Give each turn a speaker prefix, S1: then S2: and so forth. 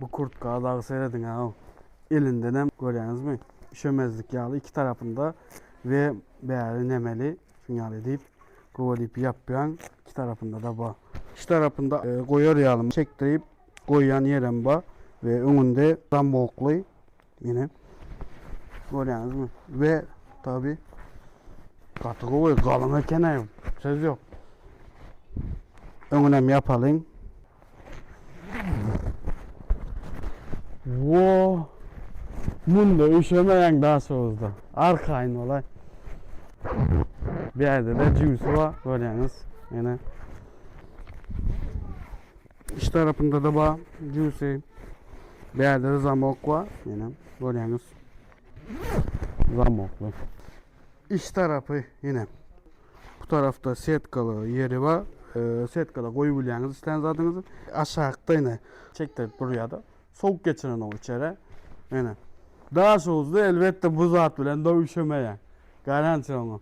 S1: Bu kurtka dağı seyredin ha. Elinden hem görüyorsunuz mu? Şömezlik yağlı iki tarafında ve beyazı nemeli. Şunları deyip kovalayıp yapıyan iki tarafında da bu. İki tarafında koyar yağlı çektirip koyan yerim bu ve önünde ramboklu yine görüyorsunuz mu? Ve tabi katı koy kalın kenayım. Söz yok. Önüne mi yapalım? Wow. Bunda üşümeyen daha soğuzdu. Arkayın olay. Bir yerde de juice var. Görüyorsunuz. Yine. İç tarafında da var. Juice. Bir yerde de zamok var. Yine. Görüyorsunuz. Zamoklu. İç tarafı yine. Bu tarafta setkalı yeri var. Setkada koyabiliyorsunuz. İsteyen zatınızı. Aşağıda yine. Çektirip buraya da. Soğuk geçirin o içeri. Yine. Daha soğuzdu elbette bu zat bilen de üşümeyen. Garanti onu.